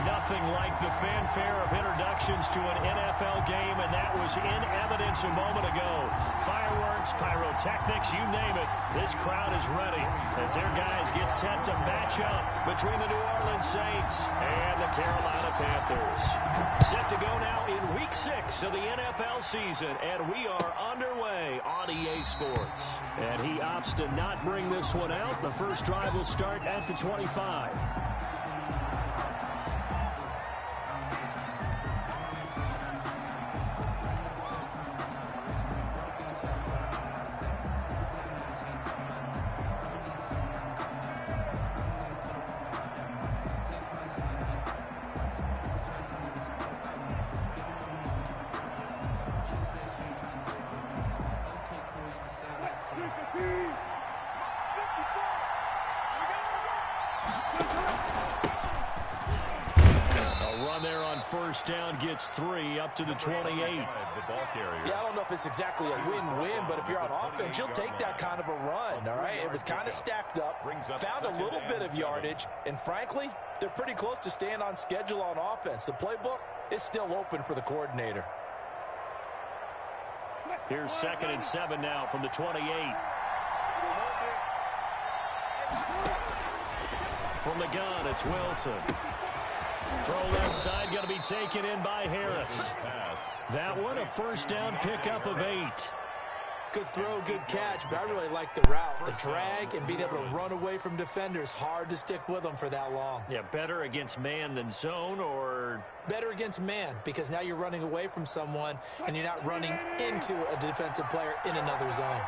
Nothing like the fanfare of introductions to an NFL game, and that was in evidence a moment ago. Fireworks, pyrotechnics, you name it. This crowd is ready as their guys get set to match up between the New Orleans Saints and the Carolina Panthers. Set to go now in Week 6 of the NFL season, and we are underway on EA Sports. And he opts to not bring this one out. The first drive will start at the 25. First down gets 3 up to the 28. Yeah, I don't know if it's exactly a win-win, but if you're on offense, you'll take that kind of a run, all right? It was kind of stacked up, found a little bit of yardage, and frankly, they're pretty close to staying on schedule on offense. The playbook is still open for the coordinator. Here's 2nd and 7 now from the 28. From the gun, it's Wilson. Throw left side, going to be taken in by Harris. That one, a first down pickup of 8. Good throw, good catch, but I really like the route. The drag and being able to run away from defenders, hard to stick with them for that long. Yeah, better against man than zone, or? Better against man, because now you're running away from someone and you're not running into a defensive player in another zone.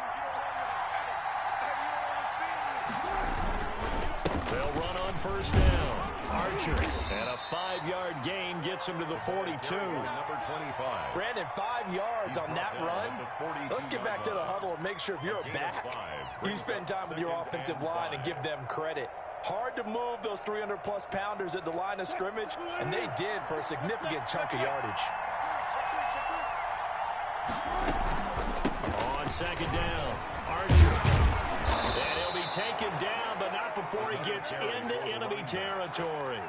They'll run on first down. Archer, and a 5-yard gain gets him to the 42. Brandon, 5 yards on that run. Let's get back to the huddle and make sure if you're a back, you spend time with your offensive line and give them credit. Hard to move those 300-plus pounders at the line of scrimmage, and they did for a significant chunk of yardage. On 2nd down, Archer. And he'll be taken down, but not before he gets into enemy territory.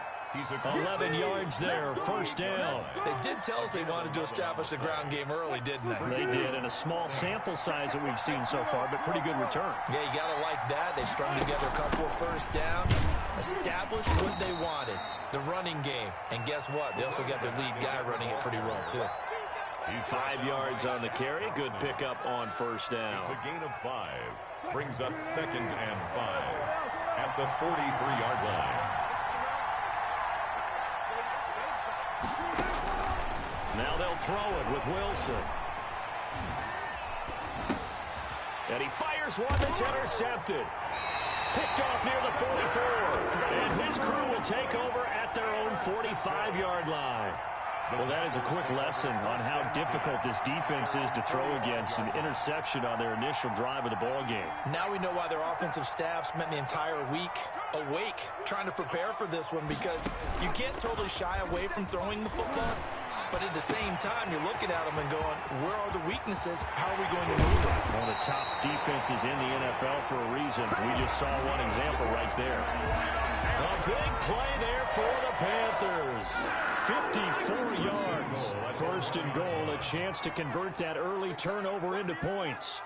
11 yards there, first down. They did tell us they wanted to establish the ground game early, didn't they? They did, in a small sample size that we've seen so far, but pretty good return. Yeah, you got to like that. They strung together a couple of first downs, established what they wanted, the running game. And guess what? They also got their lead guy running it pretty well, too. 5 yards on the carry. Good pickup on first down. It's a gain of 5. Brings up 2nd and 5 at the 43-yard line. Now they'll throw it with Wilson. And he fires one that's intercepted. Picked off near the 44. And his crew will take over at their own 45-yard line. Well, that is a quick lesson on how difficult this defense is to throw against. An interception on their initial drive of the ball game. Now we know why their offensive staff spent the entire week awake trying to prepare for this one, because you can't totally shy away from throwing the football, but at the same time, you're looking at them and going, where are the weaknesses? How are we going to move them? One of the top defenses in the NFL for a reason. We just saw one example right there. A big play there for the Panthers. 54 yards. First and goal, a chance to convert that early turnover into points.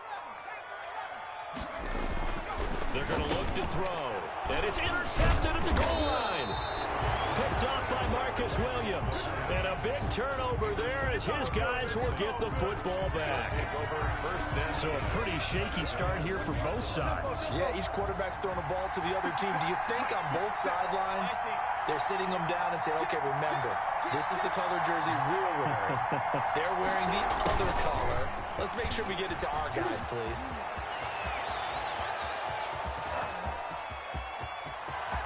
They're going to look to throw. And it's intercepted at the goal line. Picked off by Marcus Williams. And a big turnover there as his guys will get the football back. So a pretty shaky start here for both sides. Yeah, each quarterback's throwing a ball to the other team. Do you think on both sidelines they're sitting them down and saying, okay, remember, this is the color jersey we're wearing. They're wearing the other color. Let's make sure we get it to our guys, please.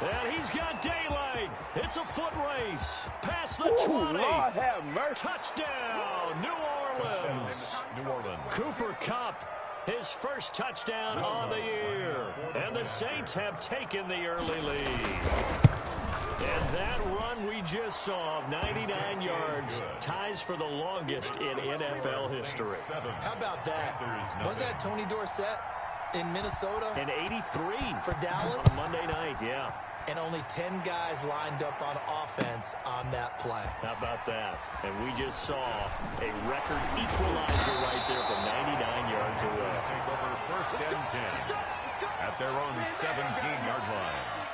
And he's got daylight. It's a foot race. Past the 20. Lord have mercy. Touchdown, New Orleans. New Orleans. Cooper Kupp, his first touchdown on the year. And the Saints have taken the early lead. And that run we just saw of 99 yards ties for the longest in NFL history. How about that? Was that Tony Dorsett in Minnesota? And 83 for Dallas? on Monday night, yeah. and only 10 guys lined up on offense on that play. How about that? And we just saw a record equalizer right there from 99 yards away. Take over first and 10 at their own 17-yard line.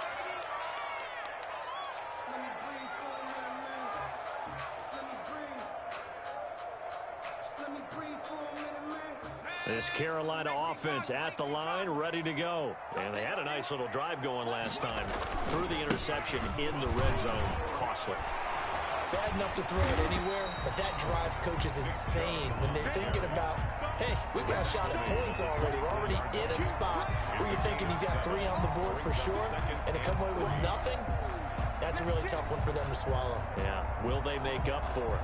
This Carolina offense at the line, ready to go. And they had a nice little drive going last time. Threw the interception in the red zone. Costly. Bad enough to throw it anywhere, but that drives coaches insane when they're thinking about, hey, we got a shot at points already. We're already in a spot where you're thinking you got 3 on the board for sure, and to come away with nothing, that's a really tough one for them to swallow. Yeah, will they make up for it?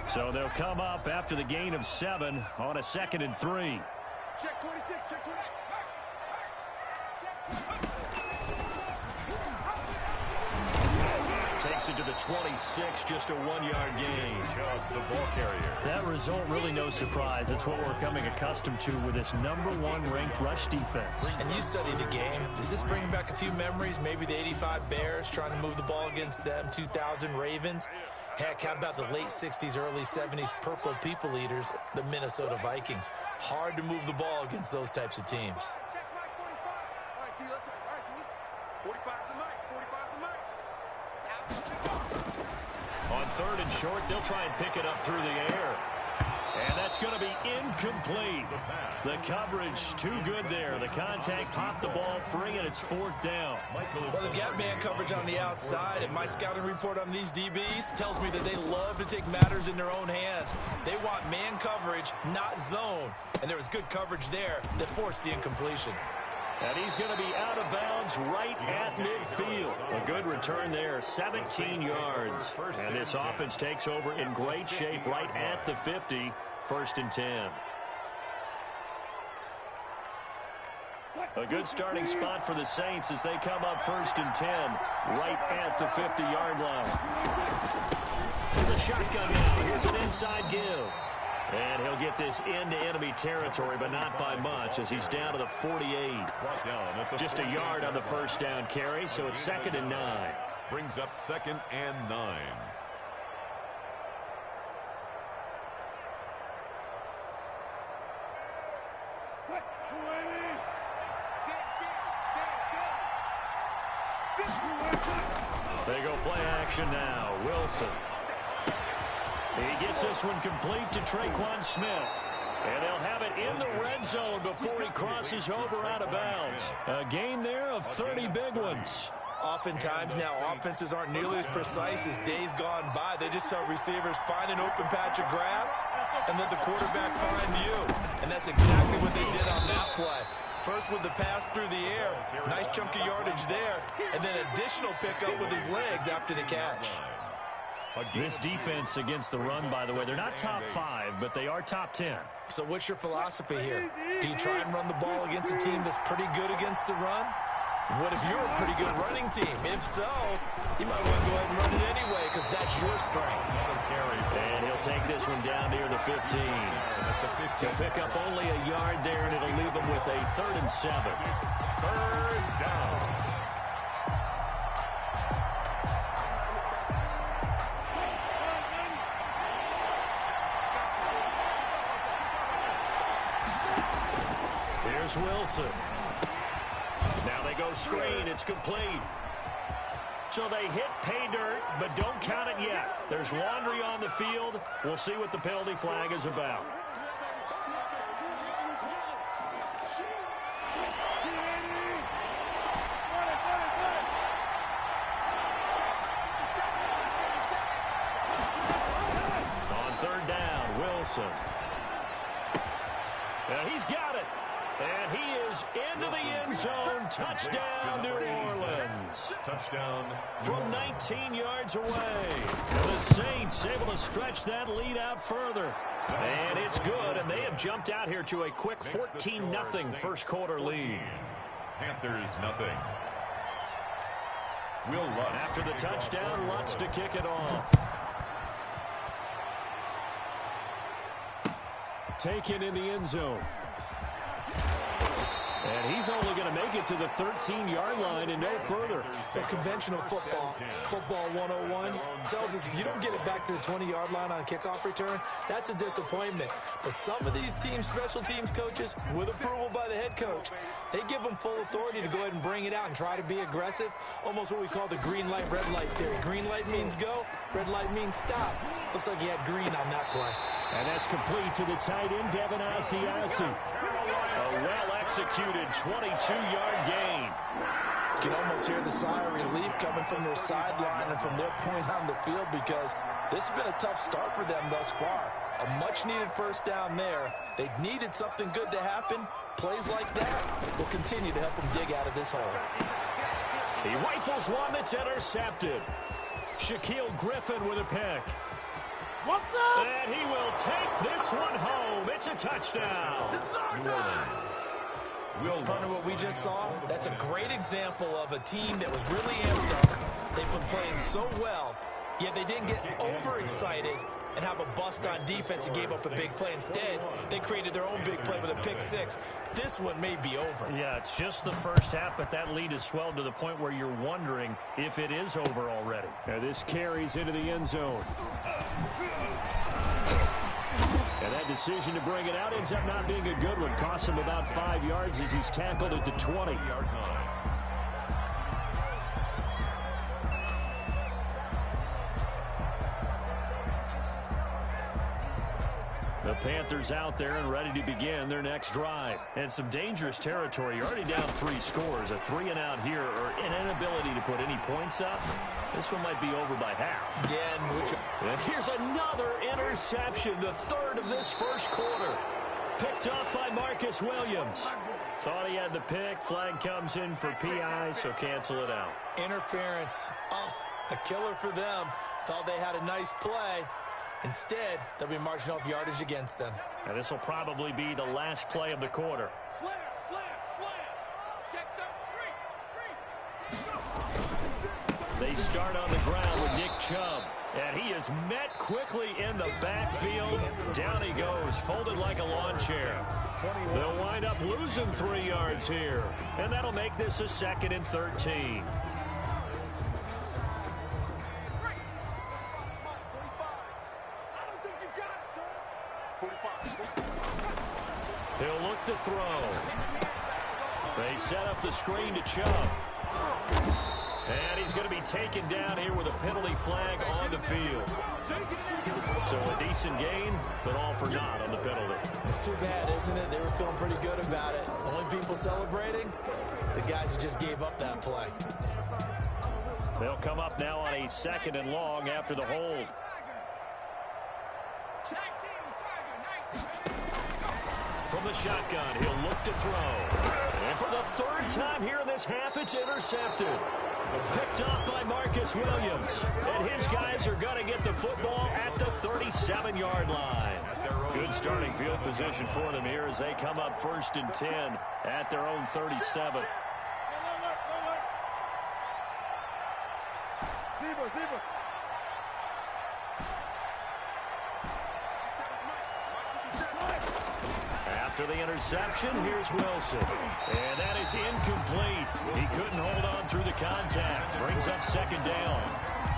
So they'll come up after the gain of 7 on a 2nd and 3. Check 26, check 28. Takes it to the 26, just a 1-yard gain. Shove the ball carrier. That result, really no surprise. It's what we're coming accustomed to with this #1 ranked rush defense. And you study the game. Does this bring back a few memories? Maybe the 85 Bears trying to move the ball against them, 2000 Ravens. Heck, how about the late 60s, early 70s Purple People Eaters, the Minnesota Vikings? Hard to move the ball against those types of teams. Check right 45. All right, T, let's go. All right, T. 45's the mic. 45's the mic. It's out. On 3rd and short, they'll try and pick it up through the air. And that's going to be incomplete. The coverage too good there. The contact popped the ball free, and it's 4th down. Well, they've got man coverage on the outside, and my scouting report on these DBs tells me that they love to take matters in their own hands. They want man coverage, not zone. And there was good coverage there that forced the incompletion. And he's going to be out of bounds right at midfield. A good return there, 17 yards. And this offense takes over in great shape right at the 50, 1st and 10. A good starting spot for the Saints as they come up 1st and 10, right at the 50-yard line. The shotgun now. Here's an inside give. And he'll get this into enemy territory, but not by much as he's down to the 48. Just a yard on the 1st down carry, so it's 2nd and 9. Brings up 2nd and 9. They go play action now. Wilson. He gets this one complete to Traquan Smith. And they'll have it in the red zone before he crosses over out of bounds. A gain there of 30 big ones. Oftentimes now offenses aren't nearly as precise as days gone by. They just tell receivers, find an open patch of grass and let the quarterback find you. And that's exactly what they did on that play. First with the pass through the air, nice chunky yardage there, and then additional pickup with his legs after the catch. This defense against the run, by the way, they're not top 5, but they are top 10. So what's your philosophy here? Do you try and run the ball against a team that's pretty good against the run? What if you're a pretty good running team? If so, you might want to go ahead and run it anyway because that's your strength. And he'll take this one down near the 15. He'll pick up only a yard there, and it'll leave him with a 3rd and 7. 3rd down. Here's Wilson. Now they go screen. It's complete. So they hit pay dirt, but don't count it yet. There's Wandry on the field. We'll see what the penalty flag is about. On 3rd down, Wilson. And he's got it. And he is into the end zone. Touchdown, New Orleans. Touchdown. From 19 yards away. The Saints able to stretch that lead out further. And it's good, and they have jumped out here to a quick 14-0 first quarter lead. Panthers nothing. Will Lutz. After the touchdown, Lutz to kick it off. taken in the end zone. And he's only going to make it to the 13-yard line and no further. The conventional football 101, tells us if you don't get it back to the 20-yard line on a kickoff return, that's a disappointment. But some of these special teams coaches, with approval by the head coach, they give them full authority to go ahead and bring it out and try to be aggressive. Almost what we call the green light, red light theory. Green light means go, red light means stop. Looks like he had green on that play. And that's complete to the tight end, Devin Asiasi. A well-executed 22-yard gain. You can almost hear the sigh of relief coming from their sideline and from their point on the field, because this has been a tough start for them thus far. A much-needed first down there. They needed something good to happen. Plays like that will continue to help them dig out of this hole. He rifles one that's intercepted. Shaquille Griffin with a pick. What's up? And he will take this one home. It's a touchdown. Partner, what we just saw, that's a great example of a team that was really amped up. They've been playing so well, yet they didn't get overexcited and have a bust on defense and gave up a big play. Instead, they created their own big play with a pick six. This one may be over. Yeah, it's just the first half, but that lead has swelled to the point where you're wondering if it is over already. Now this carries into the end zone. And that decision to bring it out ends up not being a good one. Costs him about 5 yards as he's tackled at the 20. The Panthers out there and ready to begin their next drive. And some dangerous territory. You're already down 3 scores. A 3-and-out here, or an inability to put any points up. This one might be over by half. Yeah, and here's another interception, the third of this first quarter. Picked up by Marcus Williams. Thought he had the pick. Flag comes in for PI, so cancel it out. interference. Oh, a killer for them. Thought they had a nice play. Instead, they'll be marching off yardage against them. And this will probably be the last play of the quarter. Slam, slam, slam. Check that three. They start on the ground with Nick Chubb. And he is met quickly in the backfield. Down he goes, folded like a lawn chair. They'll wind up losing 3 yards here. And that'll make this a 2nd and 13. He'll look to throw. They set up the screen to Chubb. And he's going to be taken down here with a penalty flag on the field. So a decent gain, but all for naught on the penalty. It's too bad, isn't it? They were feeling pretty good about it. Only people celebrating, the guys who just gave up that play. They'll come up now on a 2nd and long after the hold. From the shotgun, he'll look to throw. And for the 3rd time here in this half, it's intercepted. Picked up by Marcus Williams. And his guys are going to get the football at the 37-yard line. Good starting field position for them here as they come up 1st and 10 at their own 37. After the interception, here's Wilson. And that is incomplete. He couldn't hold on through the contact. Brings up 2nd down.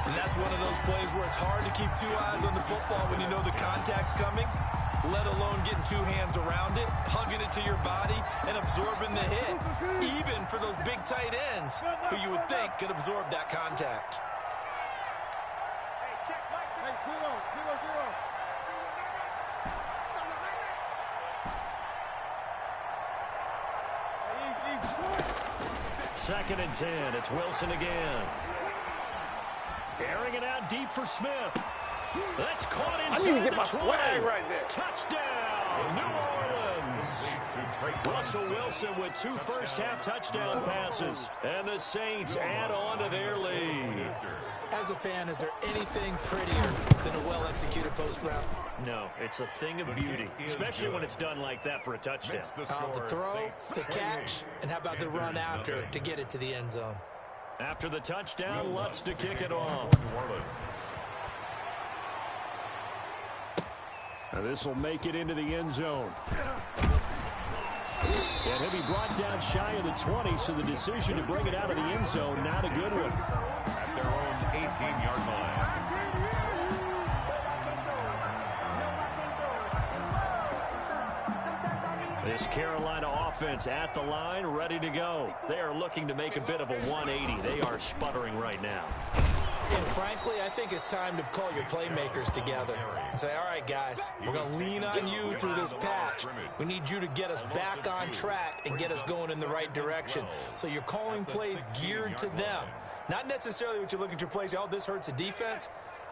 And that's one of those plays where it's hard to keep 2 eyes on the football when you know the contact's coming, let alone getting 2 hands around it, hugging it to your body, and absorbing the hit. Even for those big tight ends who you would think could absorb that contact. Second and 10. It's Wilson again. Airing it out deep for Smith. That's caught inside. I need to get my swag right there. Touchdown, New Orleans. Russell Wilson with 2 first-half touchdown passes. And the Saints add on to their lead. As a fan, is there anything prettier than a well-executed post route? No, it's a thing of beauty, especially when it's done like that for a touchdown. The throw, the catch, and how about the run after to get it to the end zone? After the touchdown, Lutz to kick it off. Now this will make it into the end zone. And he'll be brought down shy of the 20, so the decision to bring it out of the end zone, not a good one. At their own 18-yard line. This Carolina offense at the line, ready to go. They are looking to make a bit of a 180. They are sputtering right now. And frankly, I think it's time to call your playmakers together and say, all right, guys, we're going to lean on you through this patch. We need you to get us back on track and get us going in the right direction. So you're calling plays geared to them. Not necessarily what you look at your plays, oh, this hurts the defense.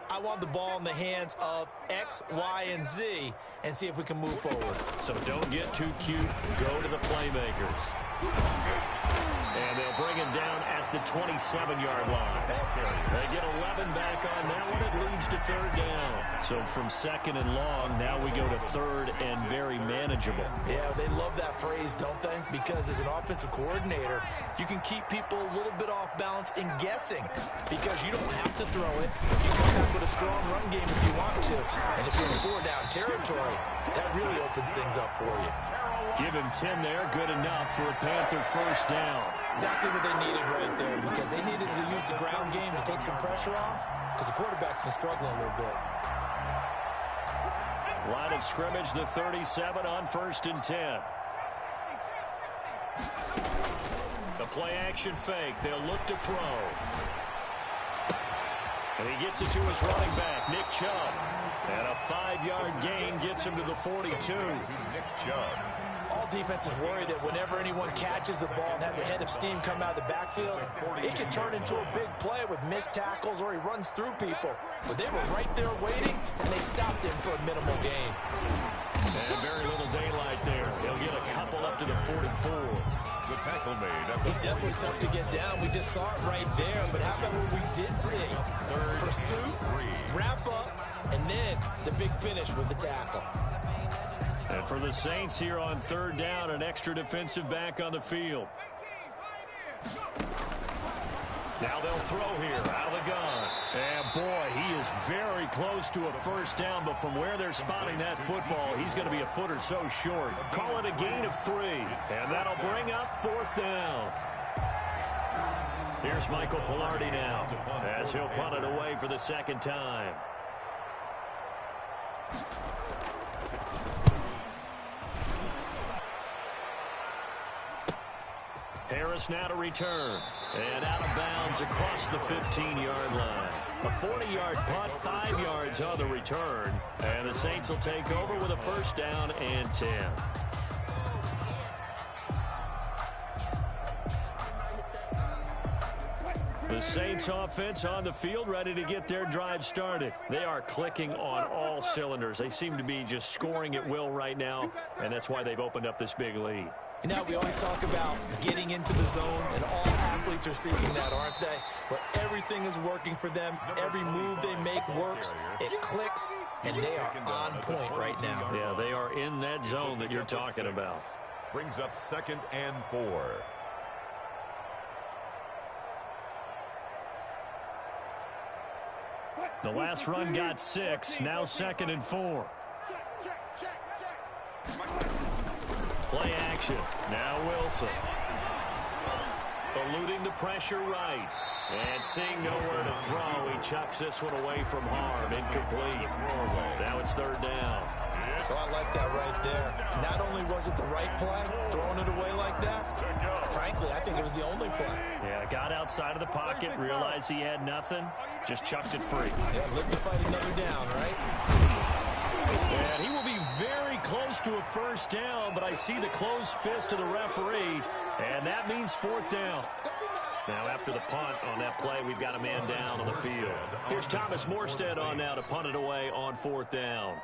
I want the ball in the hands of X, Y, and Z and see if we can move forward. So don't get too cute. Go to the playmakers. And they'll bring him down at the 27-yard line. They get 11 back on that one. It leads to third down. So from second and long, now we go to third and very manageable. Yeah, they love that phrase, don't they? Because as an offensive coordinator, you can keep people a little bit off balance and guessing because you don't have to throw it. You come back with a strong run game if you want to. And if you're in four-down territory, that really opens things up for you. Give him 10 there. Good enough for a Panther first down. Exactly what they needed right there because they needed to use the ground game to take some pressure off because the quarterback's been struggling a little bit. Line of scrimmage, the 37 on 1st and 10. The play action fake. They'll look to throw. And he gets it to his running back, Nick Chubb. And a 5-yard gain gets him to the 42. Nick Chubb. All defenses worry that whenever anyone catches the ball and has a head of steam come out of the backfield, it can turn into a big play with missed tackles or he runs through people. But they were right there waiting, and they stopped him for a minimal gain. And very little daylight there. He'll get a couple up to the 44. The tackle made. He's definitely tough to get down. We just saw it right there. But how about what we did see? Pursuit, wrap up, and then the big finish with the tackle. And for the Saints here on third down, an extra defensive back on the field. Now they'll throw here out of the gun. And boy, he is very close to a first down, but from where they're spotting that football, he's going to be a foot or so short. Call it a gain of 3, and that'll bring up 4th down. Here's Michael Pilardi now as he'll punt it away for the second time. Harris now to return. And out of bounds across the 15-yard line. A 40-yard punt, 5 yards on the return. And the Saints will take over with a first down and 10. The Saints offense on the field, ready to get their drive started. They are clicking on all cylinders. They seem to be just scoring at will right now, and that's why they've opened up this big lead. You know, we always talk about getting into the zone, and all athletes are seeking that, aren't they? Where everything is working for them, every move they make works, it clicks, and they are on point right now. Yeah, they are in that zone that you're talking about. Brings up 2nd and 4. The last run got 6, now 2nd and 4. Play action. Now Wilson. Eluding the pressure right. And seeing nowhere to throw, he chucks this one away from harm. Incomplete. Now it's 3rd down. Oh, I like that right there. Not only was it the right play, throwing it away like that, frankly, I think it was the only play. Yeah, got outside of the pocket, realized he had nothing, just chucked it free. Yeah, look to fight another down, right? And he will be very close to a first down, but I see the closed fist of the referee, and that means 4th down. Now after the punt on that play, we've got a man down on the field. Here's Thomas Morstead on now to punt it away on 4th down.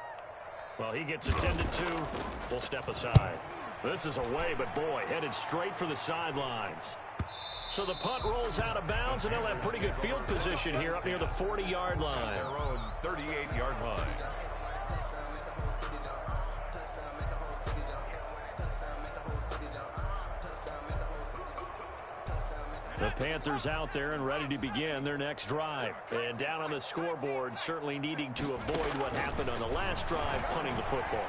Well, he gets attended to. We'll step aside. This is away, but boy, headed straight for the sidelines. So the punt rolls out of bounds, and they'll have pretty good field position here up near the 40-yard line. Their own 38-yard line. The Panthers out there and ready to begin their next drive. And down on the scoreboard, certainly needing to avoid what happened on the last drive, punting the football.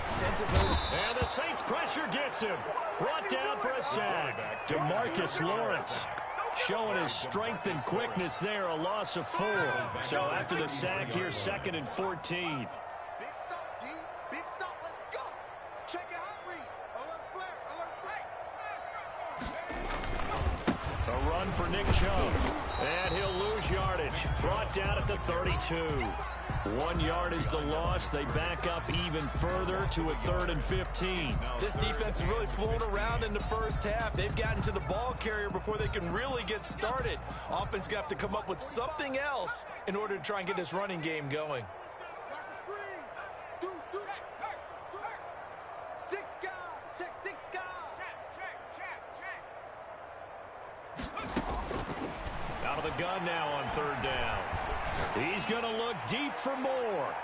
And the Saints pressure gets him. Brought down for a sack. DeMarcus Lawrence showing his strength and quickness there, a loss of 4. So after the sack here, 2nd and 14. Big stop, D. Big stop. Let's go. Check it out, read. Alert flare. Alert flare. A run for Nick Chubb. And he'll lose yardage. Brought down at the 32. 1 yard is the loss. They back up even further to a 3rd and 15. This defense is really flown around in the first half. They've gotten to the ball carrier before they can really get started. Offense got to come up with something else in order to try and get this running game going. Out of the gun now on 3rd down. He's going to look deep for more.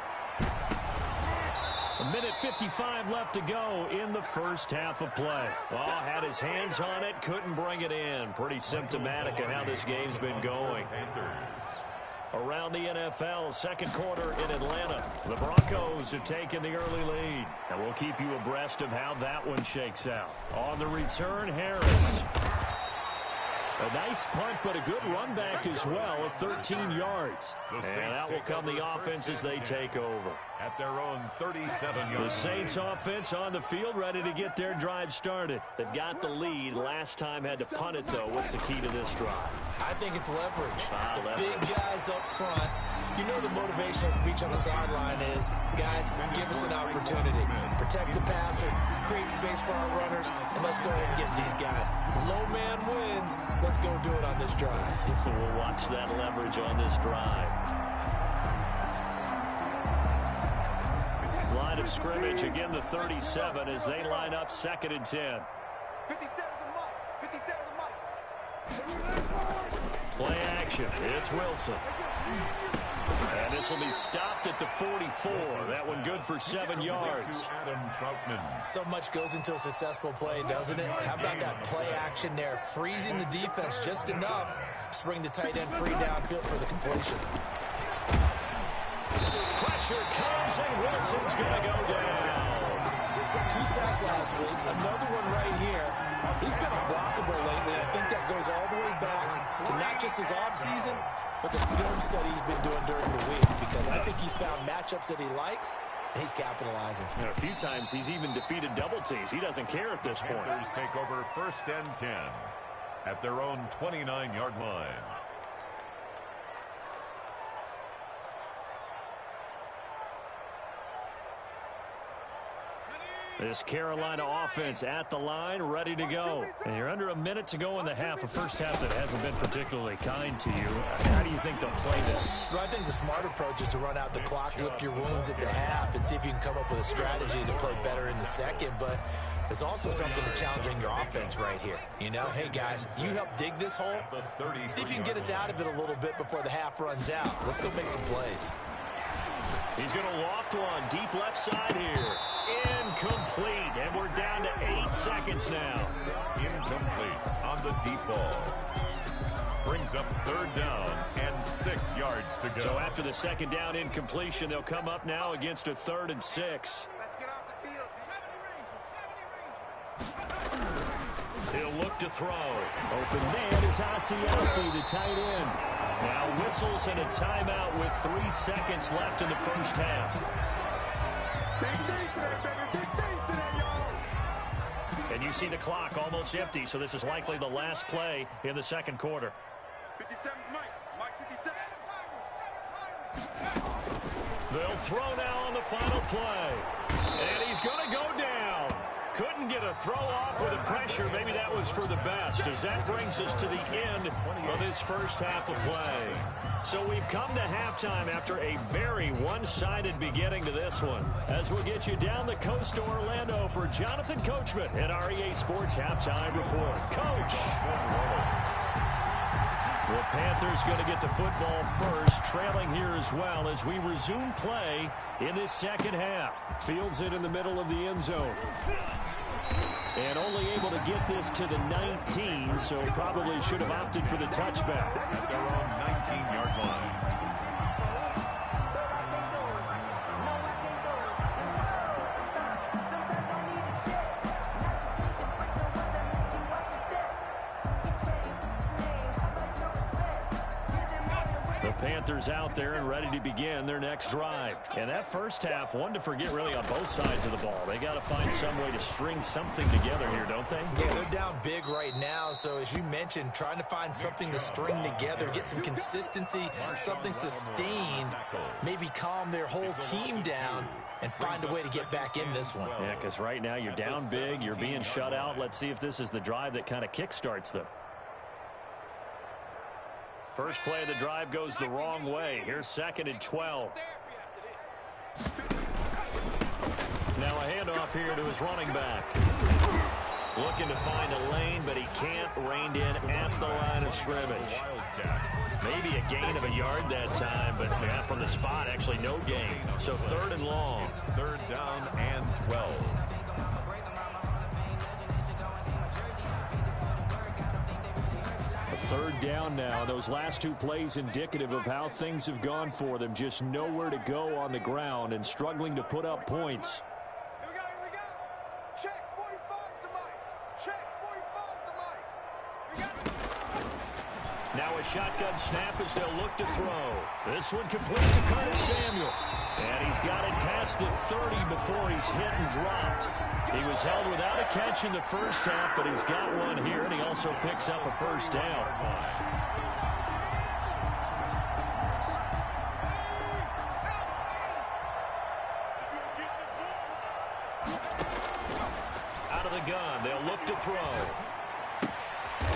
1:55 left to go in the first half of play. Well, had his hands on it, couldn't bring it in. Pretty symptomatic of how this game's been going. Around the NFL, second quarter in Atlanta. The Broncos have taken the early lead. And we'll keep you abreast of how that one shakes out. On the return, Harris. A nice punt, but a good run back as well of 13 yards. And that will come the offense as they take over. At their own 37-yard. The Saints offense on the field, ready to get their drive started. They've got the lead. Last time had to punt it, though. What's the key to this drive? I think it's leverage. Leverage. Big guys up front. You know the motivational speech on the sideline is, guys, give us an opportunity. Protect the passer, create space for our runners, and let's go ahead and get these guys. Low man wins. Let's go do it on this drive. We'll watch that leverage on this drive. Line of scrimmage, again the 37 as they line up 2nd and 10. 57 to Mike. 57 to Mike. Play action. It's Wilson. And this will be stopped at the 44. That one good for 7 yards. So much goes into a successful play, doesn't it? How about that play action there, freezing the defense just enough to bring the tight end free downfield for the completion. Pressure comes, and Wilson's going to go down. 2 sacks last week, another one right here. He's been unblockable lately. I think that goes all the way back to not just his offseason, but the film study he's been doing during the week, because I think he's found matchups that he likes, and he's capitalizing. And a few times he's even defeated double teams. He doesn't care at this point. Panthers take over 1st and 10 at their own 29-yard line. This Carolina offense at the line, ready to go. And you're under a minute to go in the half, a first half that hasn't been particularly kind to you. How do you think they'll play this? Well, I think the smart approach is to run out the clock, lick your wounds at the half, and see if you can come up with a strategy to play better in the second. But there's also something to challenging your offense right here. You know, hey, guys, you help dig this hole. See if you can get us out of it a little bit before the half runs out. Let's go make some plays. He's going to loft one deep left side here. Incomplete, and we're down to 8 seconds now. Incomplete on the deep ball. Brings up 3rd down and 6 yards to go. So after the 2nd down incompletion, they'll come up now against a 3rd and 6. Let's get off the field. He'll look to throw. Open man is Asiasi, the tight end. Now whistles and a timeout with 3 seconds left in the first half. And you see the clock almost empty, so this is likely the last play in the second quarter. 57 Mike. Mike 57. They'll throw now on the final play. And he's going to go down. Couldn't get a throw off with the pressure. Maybe that was for the best, as that brings us to the end of this first half of play. So we've come to halftime after a very one-sided beginning to this one. As we'll get you down the coast to Orlando for Jonathan Coachman at our EA Sports Halftime Report. Coach! The Panthers going to get the football first, trailing here as well as we resume play in this second half. Fields it in the middle of the end zone. And only able to get this to the 19, so probably should have opted for the touchback. At their own 19-yard line. Panthers out there and ready to begin their next drive. And that first half, one to forget really on both sides of the ball. They got to find some way to string something together here, don't they? Yeah, they're down big right now. So as you mentioned, trying to find something to string together, get some consistency, something sustained, maybe calm their whole team down and find a way to get back in this one. Yeah, because right now you're down big, you're being shut out. Let's see if this is the drive that kind of kickstarts them. First play of the drive goes the wrong way. Here's 2nd and 12. Now a handoff here to his running back. Looking to find a lane, but he can't. Reined in at the line of scrimmage. Maybe a gain of a yard that time, but yeah, from the spot, actually no gain. So 3rd and long. 3rd down and 12. A 3rd down now. Those last 2 plays indicative of how things have gone for them. Just nowhere to go on the ground and struggling to put up points. Here we go. Check 45 to Mike. Check 45 to Mike. We got it. Now a shotgun snap as they'll look to throw. This one complete to Curtis Samuel. And he's got it past the 30 before he's hit and dropped. He was held without a catch in the first half, but he's got one here, and he also picks up a first down. Out of the gun, they'll look to throw.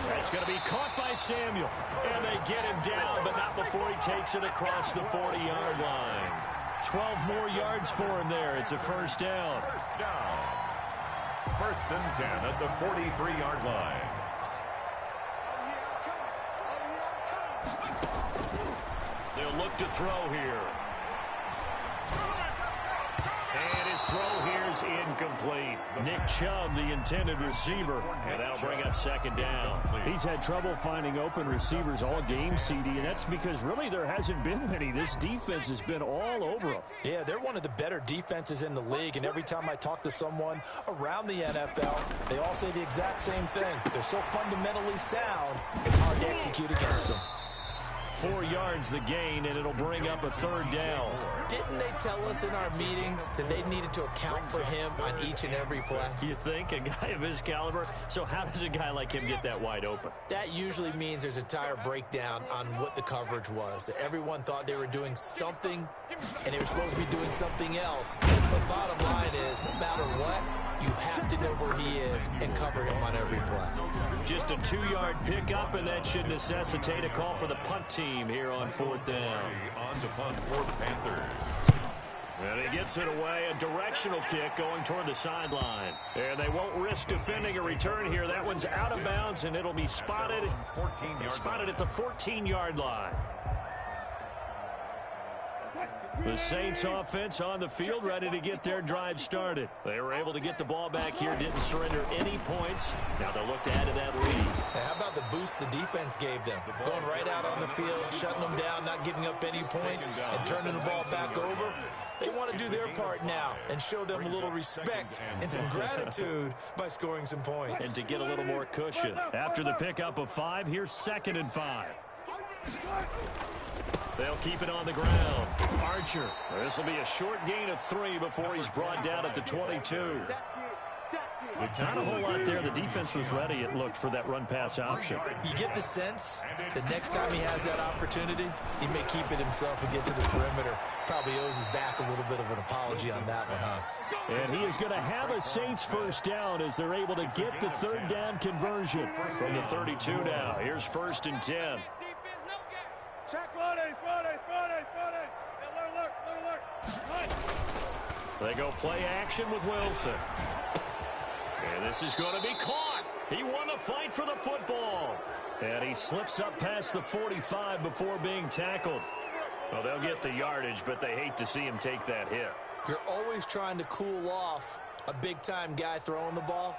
That's going to be caught by Samuel. And they get him down, but not before he takes it across the 40-yard line. 12 more yards for him there. It's a first down. First down. 1st and 10 at the 43-yard line. They'll look to throw here. And his throw here is incomplete. Nick Chubb, the intended receiver, and that'll bring up 2nd down. He's had trouble finding open receivers all game, CD, and that's because really there hasn't been many. This defense has been all over them. Yeah, they're one of the better defenses in the league, and every time I talk to someone around the NFL, they all say the exact same thing. They're so fundamentally sound, it's hard to execute against them. 4 yards the gain, and it'll bring up a 3rd down. Didn't they tell us in our meetings that they needed to account for him on each and every play? You think? A guy of his caliber? So how does a guy like him get that wide open? That usually means there's a tire breakdown on what the coverage was. That everyone thought they were doing something, and they were supposed to be doing something else. But bottom line is, no matter what, you have to know where he is and cover him on every play. Just a 2-yard pickup, and that should necessitate a call for the punt team here on 4th down. On to punt for Panthers. And he gets it away, a directional kick going toward the sideline. And they won't risk defending a return here. That one's out of bounds, and it'll be spotted at the 14-yard line. The Saints offense on the field, ready to get their drive started. They were able to get the ball back here, didn't surrender any points. Now they'll look to add to that lead. How about the boost the defense gave them? Going right out on the field, shutting them down, not giving up any points, and turning the ball back over. They want to do their part now and show them a little respect and some gratitude by scoring some points. And to get a little more cushion. After the pickup of 5, here's 2nd and 5. They'll keep it on the ground. Archer. This will be a short gain of 3 before he's brought down at the 22. Not a whole lot there. The defense was ready, it looked, for that run-pass option. You get the sense that next time he has that opportunity, he may keep it himself and get to the perimeter. Probably owes his back a little bit of an apology on that one, huh? And he is going to have a Saints first down as they're able to get the 3rd down conversion from the 32 now. Here's 1st and 10. Check Friday. Look. They go play action with Wilson. And this is going to be caught. He won the fight for the football. And he slips up past the 45 before being tackled. Well, they'll get the yardage, but they hate to see him take that hit. You're always trying to cool off a big-time guy throwing the ball.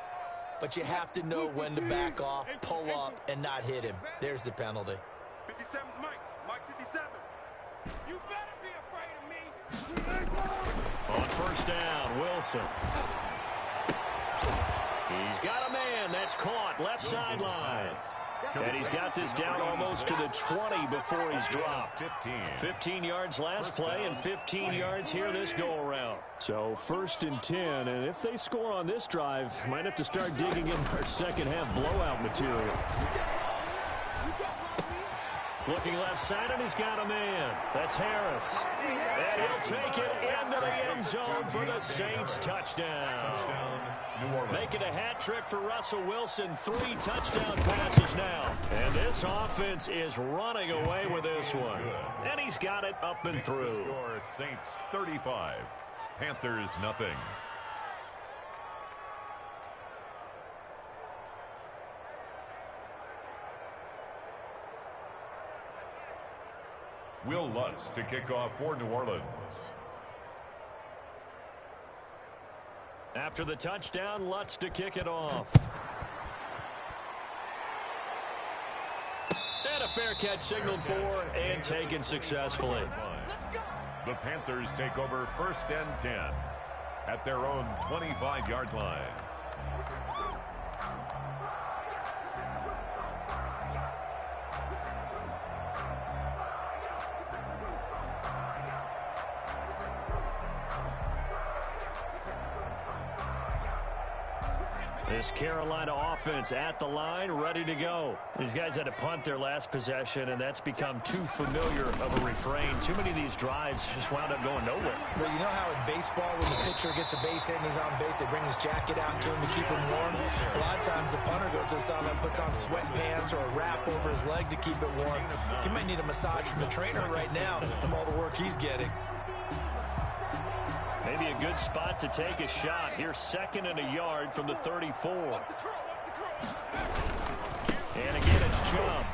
but you have to know when to back off, pull up, and not hit him. There's the penalty. 57's Mike. Mike 57. You better be afraid of me. On first down, Wilson. He's got a man. That's caught. Left sideline. And he's got this down almost to the 20 before he's dropped. 15 yards last play and 15 yards here this go-around. So 1st and 10, and if they score on this drive, might have to start digging in our second-half blowout material. Looking left side, and he's got a man. That's Harris. And he'll take it into the end zone for the Saints touchdown. Making a hat trick for Russell Wilson. 3 touchdown passes now. And this offense is running away with this one. And he's got it up and through. Saints 35, Panthers nothing. Will Lutz to kick off for New Orleans. After the touchdown, Lutz to kick it off. And a fair catch signaled for and taken successfully. The Panthers take over 1st and 10 at their own 25-yard line. This Carolina offense at the line, ready to go. These guys had to punt their last possession, and that's become too familiar of a refrain. Too many of these drives just wound up going nowhere. Well, you know how in baseball, when the pitcher gets a base hit and he's on base, they bring his jacket out to him to keep him warm? A lot of times the punter goes to the sideline and puts on sweatpants or a wrap over his leg to keep it warm. He might need a massage from the trainer right now from all the work he's getting. Maybe a good spot to take a shot. Here's 2nd and a yard from the 34. And again, it's Chubb.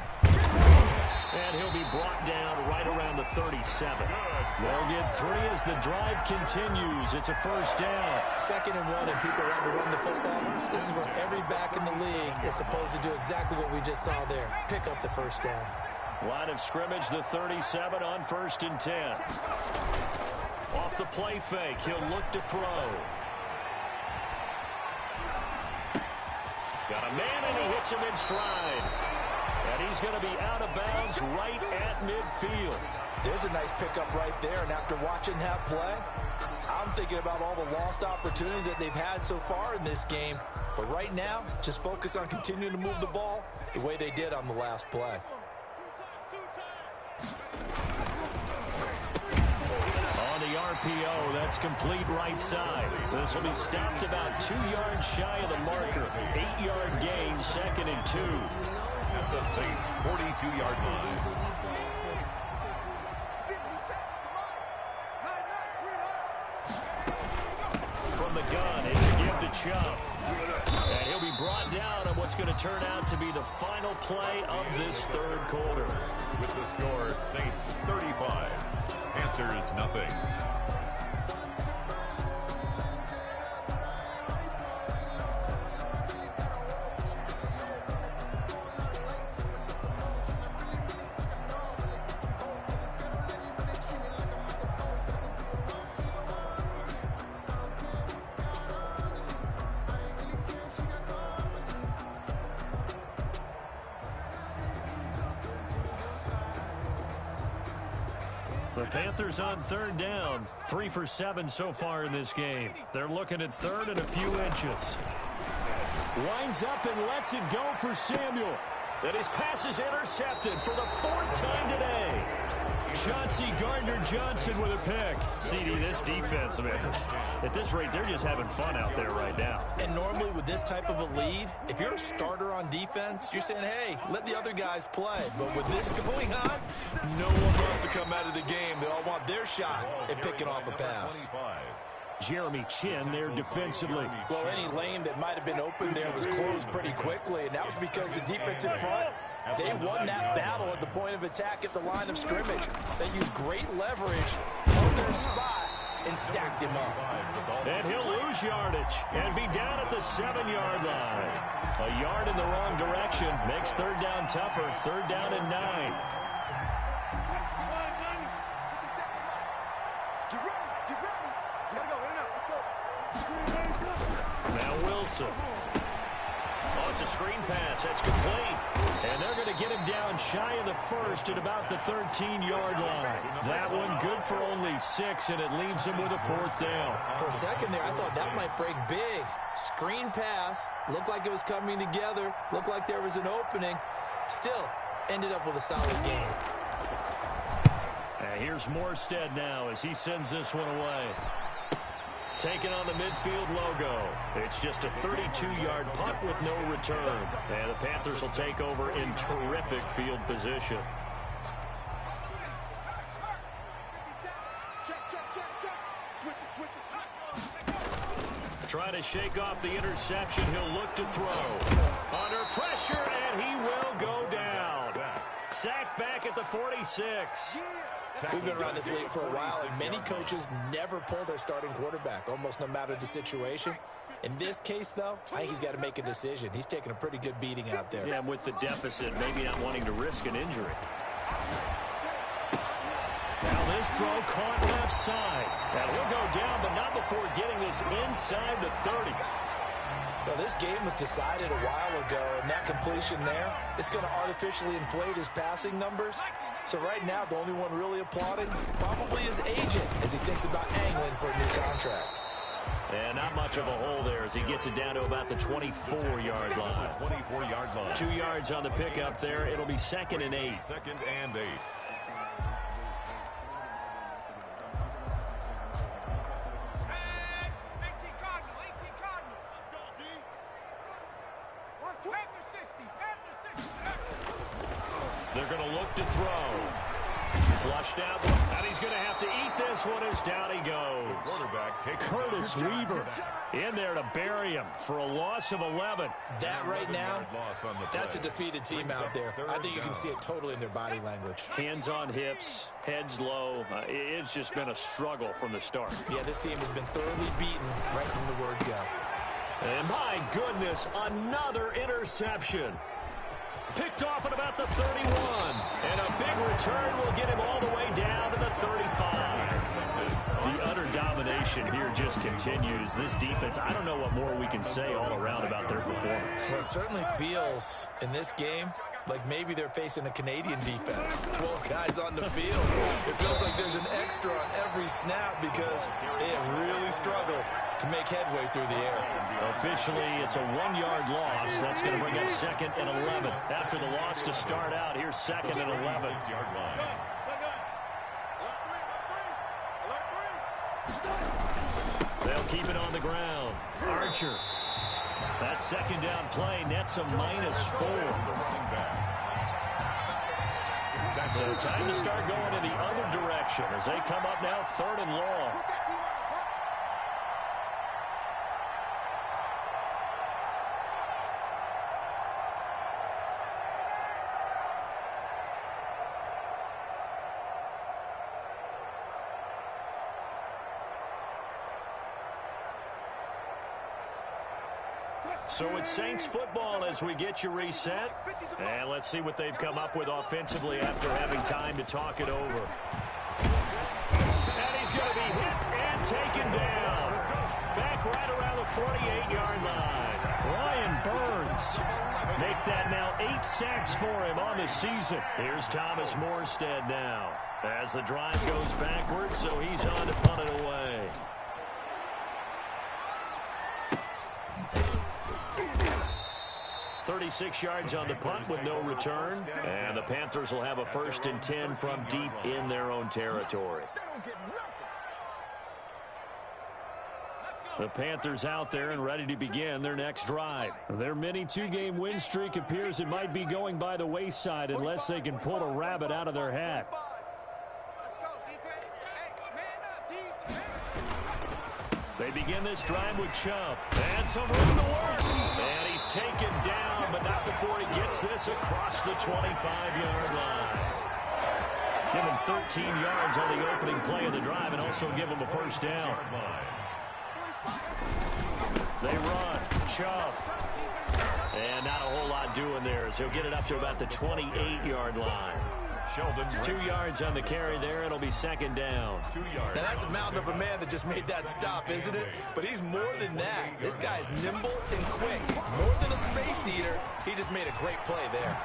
And he'll be brought down right around the 37. They'll get 3 as the drive continues. It's a 1st down. 2nd and 1, and people want to run the football. This is where every back in the league is supposed to do exactly what we just saw there. Pick up the 1st down. Line of scrimmage, the 37 on 1st and 10. Off the play fake, he'll look to throw. Got a man, and he hits him in stride. And he's going to be out of bounds right at midfield. There's a nice pickup right there, and after watching that play, I'm thinking about all the lost opportunities that they've had so far in this game. But right now, just focus on continuing to move the ball the way they did on the last play. The RPO, that's complete right side. This will be stopped about 2 yards shy of the marker. 8-yard gain, 2nd and 2. At the Saints' 42-yard line. From the gun, it's a give to Chubb. And he'll be brought down on what's going to turn out to be the final play of this 3rd quarter. With the score, Saints 35, Panthers nothing. The Panthers on 3rd down. 3 for 7 so far in this game. They're looking at 3rd and a few inches. Lines up and lets it go for Samuel. And his pass is intercepted for the 4th time today. Chauncey Gardner-Johnson with a pick. CD, this defense, man, at this rate, they're just having fun out there right now. And normally with this type of a lead, if you're a starter on defense, you're saying, hey, let the other guys play. But with this going on, no one wants to come out of the game. They all want their shot at picking off a pass. Jeremy Chin there defensively. Well, any lane that might have been open there was closed pretty quickly, and that was because the defense in front, they won that battle at the point of attack at the line of scrimmage. They used great leverage on their spot and stacked him up. And he'll lose yardage and be down at the 7-yard line. A yard in the wrong direction makes third down tougher. Third down and 9. Now Wilson. Oh, it's a screen pass. That's complete. And they're going to get him down shy of the first at about the 13-yard line. That one good for only 6, and it leaves him with a 4th down. For a second there, I thought that might break big. Screen pass. Looked like it was coming together. Looked like there was an opening. Still, ended up with a solid game. And here's Morstead now as he sends this one away. Taking on the midfield logo. It's just a 32-yard punt with no return. And the Panthers will take over in terrific field position. Trying to shake off the interception. He'll look to throw. Under pressure, and he will go down. Sacked back at the 46. We've been around this league for a while, and many coaches never pull their starting quarterback, almost no matter the situation. In this case, though, I think he's got to make a decision. He's taking a pretty good beating out there. Yeah, with the deficit, maybe not wanting to risk an injury. Now this throw caught left side. And he'll go down, but not before getting this inside the 30. Well, this game was decided a while ago, and that completion there is going to artificially inflate his passing numbers. So right now, the only one really applauding probably his agent as he thinks about angling for a new contract. And not much of a hole there as he gets it down to about the 24-yard line. 24-yard line. 2 yards on the pickup there. It'll be 2nd and 8. 2nd and 8. They're going to look to throw. Flushed out, and he's going to have to eat this one as down he goes. Curtis Weaver in there to bury him for a loss of 11. That right now, that's a defeated team out there. I think you can see it totally in their body language. Hands on hips, heads low. It's just been a struggle from the start. Yeah, this team has been thoroughly beaten right from the word go. And my goodness, another interception. Picked off at about the 31. And a big return will get him all the way down to the 35. The utter domination here just continues. This defense, I don't know what more we can say all around about their performance. Well, it certainly feels in this game like maybe they're facing a Canadian defense. 12 guys on the field. It feels like there's an extra on every snap because they have really struggled to make headway through the air. Officially, it's a 1-yard loss. That's going to bring up 2nd and 11. After the loss to start out, here's 2nd and 11. They'll keep it on the ground. Archer. That 2nd down play nets a -4. So time to start going in the other direction as they come up now 3rd and long. So it's Saints football as we get you reset. And let's see what they've come up with offensively after having time to talk it over. And he's going to be hit and taken down. Back right around the 48-yard line. Brian Burns. Make that now 8 sacks for him on the season. Here's Thomas Morstead now. As the drive goes backwards, so he's on to punt it away. .36 yards on the punt with no return. And the Panthers will have a 1st and 10 from deep in their own territory. The Panthers out there and ready to begin their next drive. Their mini 2-game win streak appears it might be going by the wayside unless they can pull a rabbit out of their hat. They begin this drive with Chubb. And some room to work. And he's taken down, but not before he gets this across the 25-yard line. Give them 13 yards on the opening play of the drive and also give them a first down. They run. Chubb. And not a whole lot doing there, as he'll get it up to about the 28-yard line. 2 yards on the carry there. It'll be second down. 2 yards. Now, that's a mountain of a man that just made that stop, isn't it? But he's more than that. This guy's nimble and quick. More than a space eater. He just made a great play there.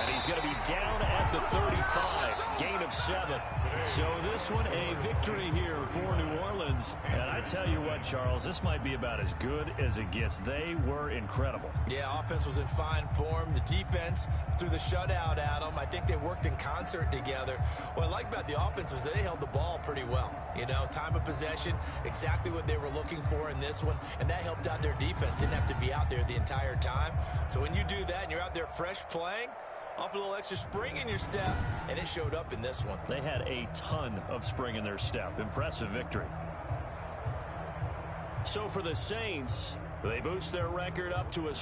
And he's going to be down at the 35. Gain of 7. So this one, a victory here for New Orleans. And I tell you what, Charles, this might be about as good as it gets. They were incredible. Yeah, offense was in fine form. The defense threw the shutout at them. I think they worked in concert together. What I like about the offense was they held the ball pretty well. You know, time of possession, exactly what they were looking for in this one. And that helped out their defense. Didn't have to be out there the entire time. So when you do that and you're out there fresh playing, off a little extra spring in your step, and it showed up in this one. They had a ton of spring in their step. Impressive victory. So for the Saints, they boost their record up to a